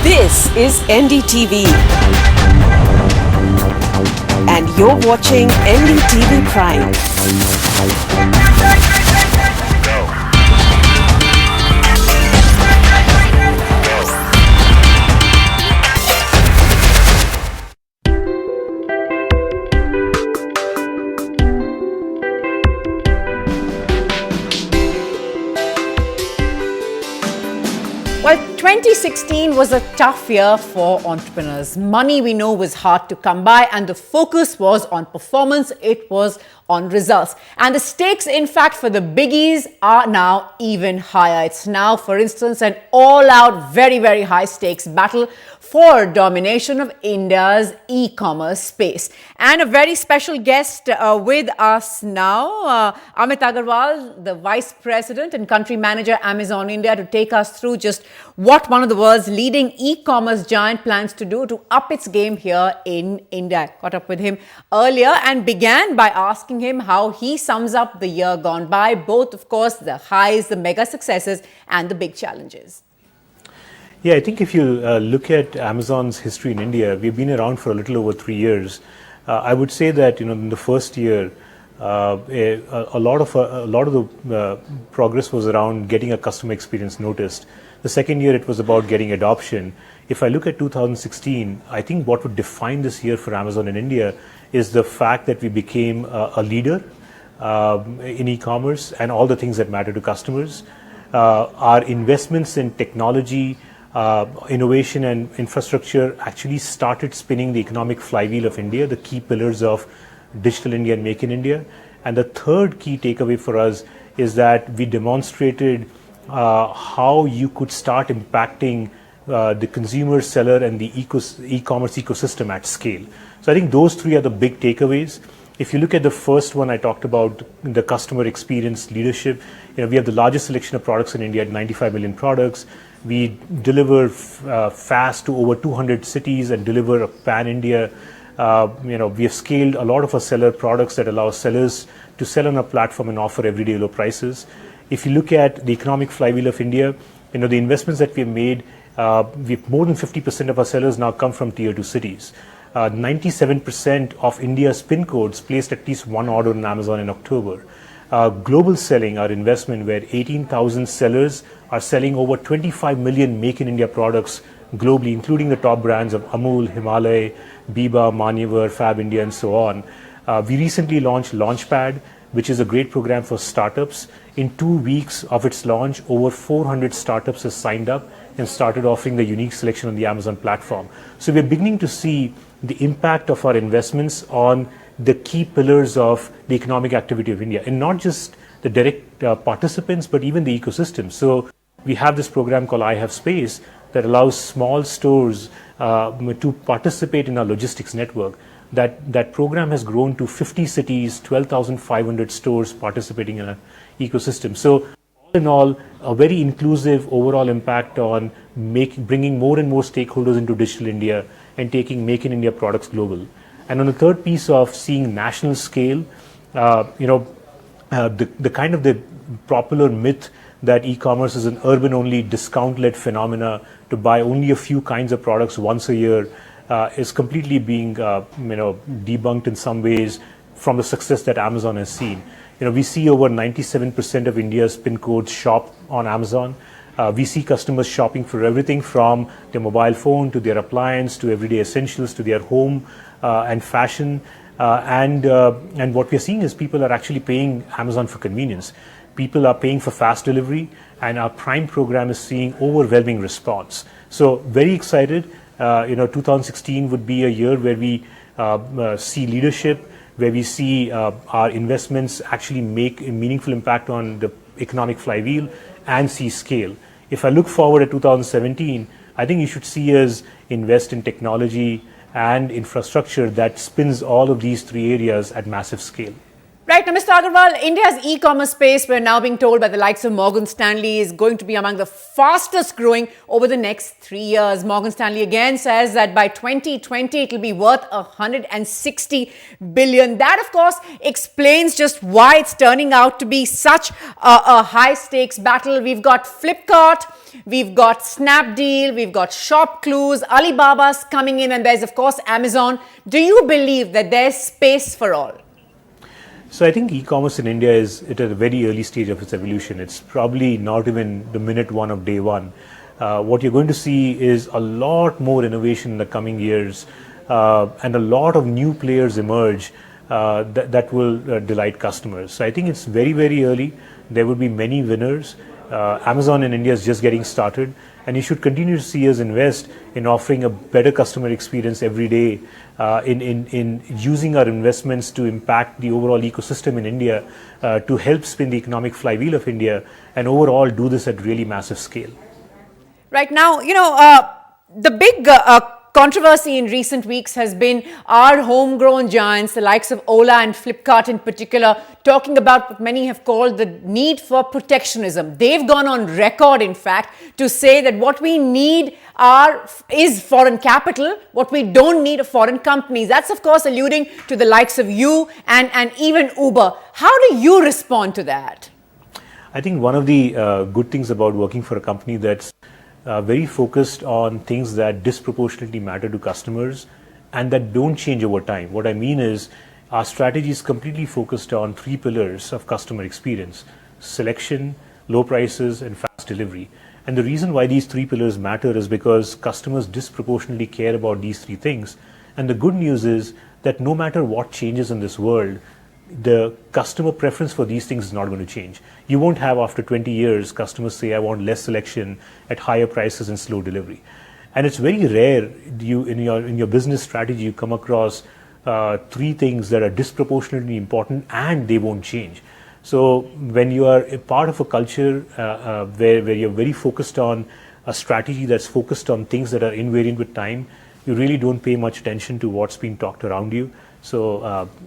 This is NDTV, and you're watching NDTV Prime. Well, 2016 was a tough year for entrepreneurs. Money, we know, was hard to come by, and the focus was on performance. It was on results. And the stakes, in fact, for the biggies are now even higher. It's now, for instance, an all-out, very, very high stakes battle for domination of India's e-commerce space. And a very special guest with us now, Amit Agarwal, the Vice President and Country Manager, Amazon India, to take us through just what one of the world's leading e-commerce giant plans to do to up its game here in India. I caught up with him earlier and began by asking him how he sums up the year gone by, both, of course, the highs, the mega successes, and the big challenges. Yeah, I think if you look at Amazon's history in India, we've been around for a little over 3 years. I would say that in the first year, a lot of the progress was around getting a customer experience noticed. The second year, it was about getting adoption. If I look at 2016, I think what would define this year for Amazon in India is the fact that we became a leader in e-commerce and all the things that matter to customers. Our investments in technology, innovation and infrastructure actually started spinning the economic flywheel of India, the key pillars of Digital India and Make in India. And the third key takeaway for us is that we demonstrated how you could start impacting the consumer, seller, and the e-commerce ecosystem at scale. So I think those three are the big takeaways. If you look at the first one, I talked about the customer experience leadership. We have the largest selection of products in India at 95 million products. We deliver fast to over 200 cities and deliver a pan-India. We have scaled a lot of our seller products that allow sellers to sell on a platform and offer everyday low prices. If you look at the economic flywheel of India, the investments that we have made, we've more than 50% of our sellers now come from tier 2 cities. 97% of India's PIN codes placed at least one order on Amazon in October. Global selling, our investment, where 18,000 sellers are selling over 25 million Make in India products globally, including the top brands of Amul, Himalaya, Biba, Manyavar, Fab India, and so on. We recently launched Launchpad, which is a great program for startups. In 2 weeks of its launch, over 400 startups have signed up and started offering the unique selection on the Amazon platform. So we're beginning to see the impact of our investments on the key pillars of the economic activity of India, and not just the direct participants, but even the ecosystem. So we have this program called I Have Space that allows small stores to participate in our logistics network. That program has grown to 50 cities, 12,500 stores participating in an ecosystem. So all in all, a very inclusive overall impact on bringing more and more stakeholders into Digital India and taking Make in India products global. And on the third piece of seeing national scale, the kind of the popular myth that e-commerce is an urban-only discount-led phenomena to buy only a few kinds of products once a year is completely being debunked in some ways from the success that Amazon has seen. We see over 97% of India's PIN codes shop on Amazon. We see customers shopping for everything from their mobile phone to their appliance to everyday essentials to their home and fashion. And what we're seeing is people are actually paying Amazon for convenience. People are paying for fast delivery, and our Prime program is seeing overwhelming response. So very excited. 2016 would be a year where we see leadership, where we see our investments actually make a meaningful impact on the economic flywheel and see scale. If I look forward at 2017, I think you should see us invest in technology and infrastructure that spins all of these three areas at massive scale. Right, now, Mr. Agarwal, India's e-commerce space, we're now being told by the likes of Morgan Stanley, is going to be among the fastest growing over the next 3 years. Morgan Stanley again says that by 2020, it will be worth 160 billion. That, of course, explains just why it's turning out to be such a high-stakes battle. We've got Flipkart, we've got Snapdeal, we've got ShopClues, Alibaba's coming in, and there's, of course, Amazon. Do you believe that there's space for all? So I think e-commerce in India is at a very early stage of its evolution. It's probably not even the minute one of day one. What you're going to see is a lot more innovation in the coming years and a lot of new players emerge that will delight customers. So I think it's very, very early. There will be many winners. Amazon in India is just getting started, and you should continue to see us invest in offering a better customer experience every day, in using our investments to impact the overall ecosystem in India, to help spin the economic flywheel of India, and overall do this at really massive scale. Right now, the big controversy in recent weeks has been our homegrown giants, the likes of Ola and Flipkart in particular, talking about what many have called the need for protectionism. They've gone on record, in fact, to say that what we need is foreign capital, what we don't need are foreign companies. That's, of course, alluding to the likes of you and even Uber. How do you respond to that? I think one of the good things about working for a company that's very focused on things that disproportionately matter to customers and that don't change over time. What I mean is our strategy is completely focused on 3 pillars of customer experience: selection, low prices, and fast delivery. And the reason why these 3 pillars matter is because customers disproportionately care about these 3 things. And the good news is that no matter what changes in this world, the customer preference for these things is not going to change. You won't have, after 20 years, customers say, I want less selection at higher prices and slow delivery. And it's very rare in your business strategy you come across 3 things that are disproportionately important and they won't change. So when you are a part of a culture where you're very focused on a strategy that's focused on things that are invariant with time, you really don't pay much attention to what's being talked around you. So,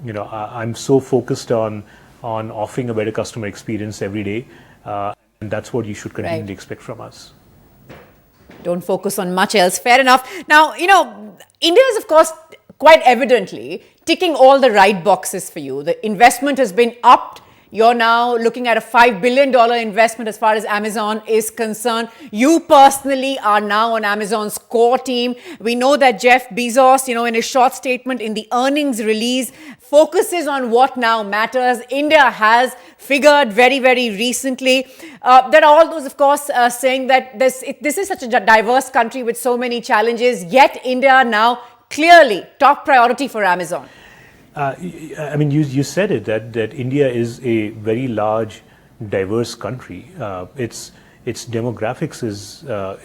I'm so focused on offering a better customer experience every day, and that's what you should continue to expect from us. Don't focus on much else. Fair enough. Now, India is, of course, quite evidently ticking all the right boxes for you. The investment has been upped. You're now looking at a $5 billion investment as far as Amazon is concerned. You personally are now on Amazon's core team. We know that Jeff Bezos, in his short statement in the earnings release, focuses on what now matters. India has figured very, very recently. There are all those, of course, saying that this is such a diverse country with so many challenges, yet India now clearly top priority for Amazon. I mean, you said it, that India is a very large, diverse country. Its demographics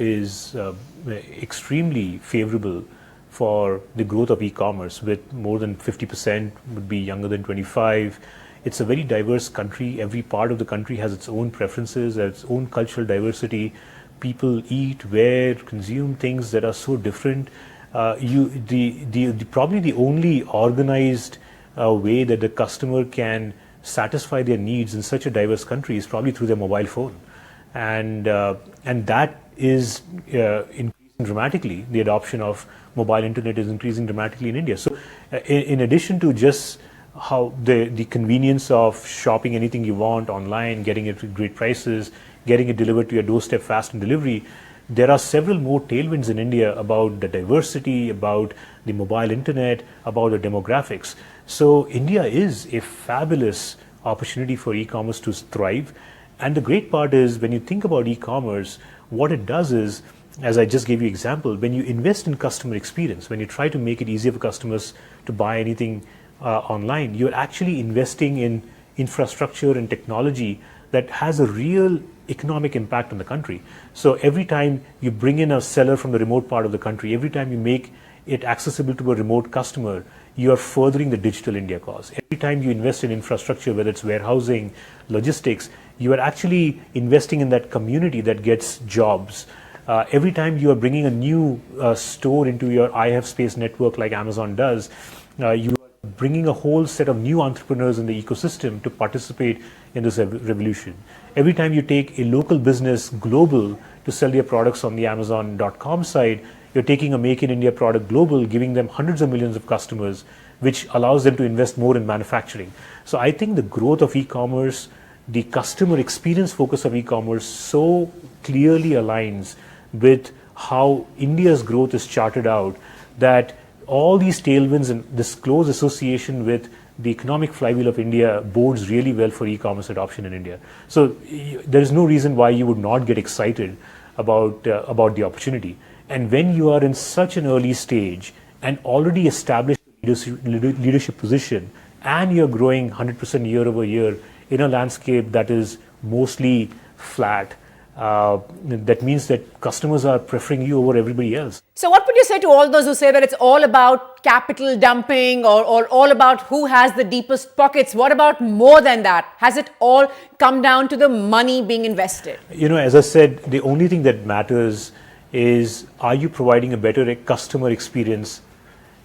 is extremely favorable for the growth of e-commerce, with more than 50% would be younger than 25. It's a very diverse country. Every part of the country has its own preferences, its own cultural diversity. People eat, wear, consume things that are so different. Probably the only organized way that the customer can satisfy their needs in such a diverse country is probably through their mobile phone, and that is increasing dramatically. The adoption of mobile internet is increasing dramatically in India. So, in addition to just how the convenience of shopping anything you want online, getting it at great prices, getting it delivered to your doorstep fast and delivery, there are several more tailwinds in India about the diversity, about the mobile internet, about the demographics. So India is a fabulous opportunity for e-commerce to thrive. And the great part is, when you think about e-commerce, what it does is, as I just gave you example, when you invest in customer experience, when you try to make it easier for customers to buy anything online, you're actually investing in infrastructure and technology that has a real economic impact on the country. So every time you bring in a seller from the remote part of the country, every time you make it accessible to a remote customer, you are furthering the digital India cause. Every time you invest in infrastructure, whether it's warehousing, logistics, you are actually investing in that community that gets jobs. Every time you are bringing a new store into your I have space network like Amazon does, you are bringing a whole set of new entrepreneurs in the ecosystem to participate in this revolution. Every time you take a local business global to sell their products on the Amazon.com site, you're taking a Make in India product global, giving them hundreds of millions of customers, which allows them to invest more in manufacturing. So I think the growth of e-commerce, the customer experience focus of e-commerce so clearly aligns with how India's growth is charted out, that all these tailwinds and this close association with the economic flywheel of India bodes really well for e-commerce adoption in India. So there is no reason why you would not get excited about the opportunity. And when you are in such an early stage and already established leadership position, and you're growing 100% year over year in a landscape that is mostly flat, that means that customers are preferring you over everybody else. So what would you say to all those who say that it's all about capital dumping or all about who has the deepest pockets? What about more than that? Has it all come down to the money being invested? As I said, the only thing that matters is, are you providing a better customer experience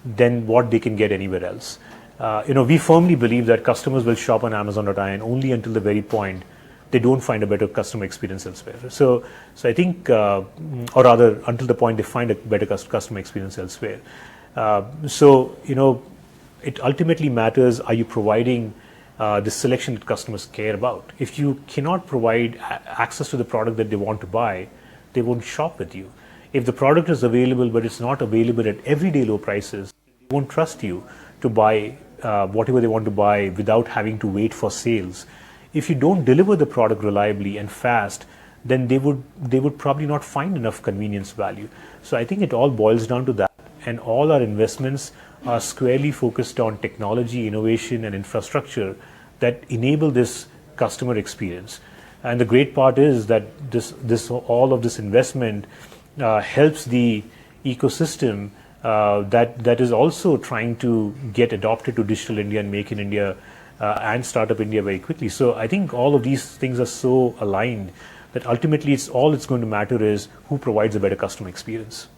than what they can get anywhere else? We firmly believe that customers will shop on Amazon.in only until the very point they don't find a better customer experience elsewhere. So I think, or rather, until the point they find a better customer experience elsewhere. It ultimately matters, are you providing the selection that customers care about? If you cannot provide access to the product that they want to buy, they won't shop with you. If the product is available, but it's not available at everyday low prices, they won't trust you to buy whatever they want to buy without having to wait for sales. If you don't deliver the product reliably and fast, then they would probably not find enough convenience value. So I think it all boils down to that, and all our investments are squarely focused on technology, innovation, and infrastructure that enable this customer experience. And the great part is that all of this investment helps the ecosystem that is also trying to get adopted to Digital India and Make in India and Startup India very quickly. So I think all of these things are so aligned that ultimately it's going to matter is who provides a better customer experience.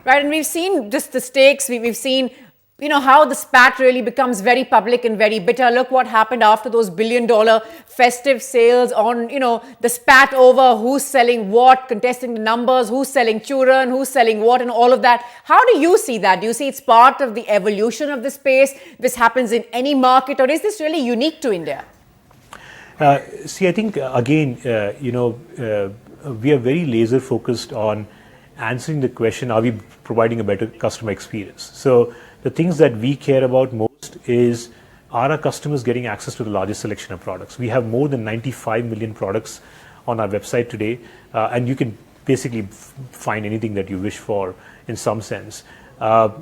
Right, and we've seen just the stakes. We've seen, how the spat really becomes very public and very bitter. Look what happened after those billion-dollar festive sales on, the spat over who's selling what, contesting the numbers, who's selling churran, who's selling what, and all of that. How do you see that? Do you see it's part of the evolution of the space? This happens in any market, or is this really unique to India? I think, again, we are very laser focused on answering the question, are we providing a better customer experience? So the things that we care about most is, are our customers getting access to the largest selection of products? We have more than 95 million products on our website today, and you can basically find anything that you wish for in some sense.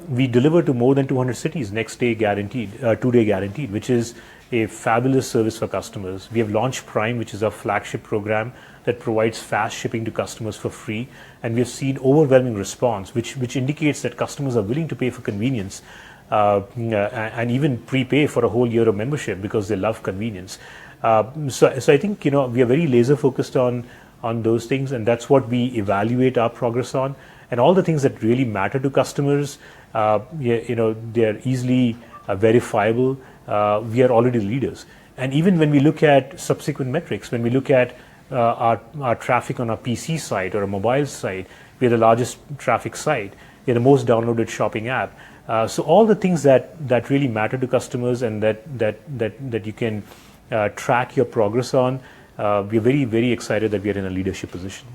We deliver to more than 200 cities, next day guaranteed, 2-day guaranteed, which is a fabulous service for customers. We have launched Prime, which is our flagship program that provides fast shipping to customers for free, and we have seen overwhelming response, which indicates that customers are willing to pay for convenience and even prepay for a whole year of membership because they love convenience. So I think we are very laser focused on those things, and that's what we evaluate our progress on. And all the things that really matter to customers, they are easily verifiable. We are already leaders. And even when we look at subsequent metrics, when we look at our traffic on our PC site or a mobile site, we are the largest traffic site. We are the most downloaded shopping app. So all the things that really matter to customers and that you can track your progress on, we are very, very excited that we are in a leadership position.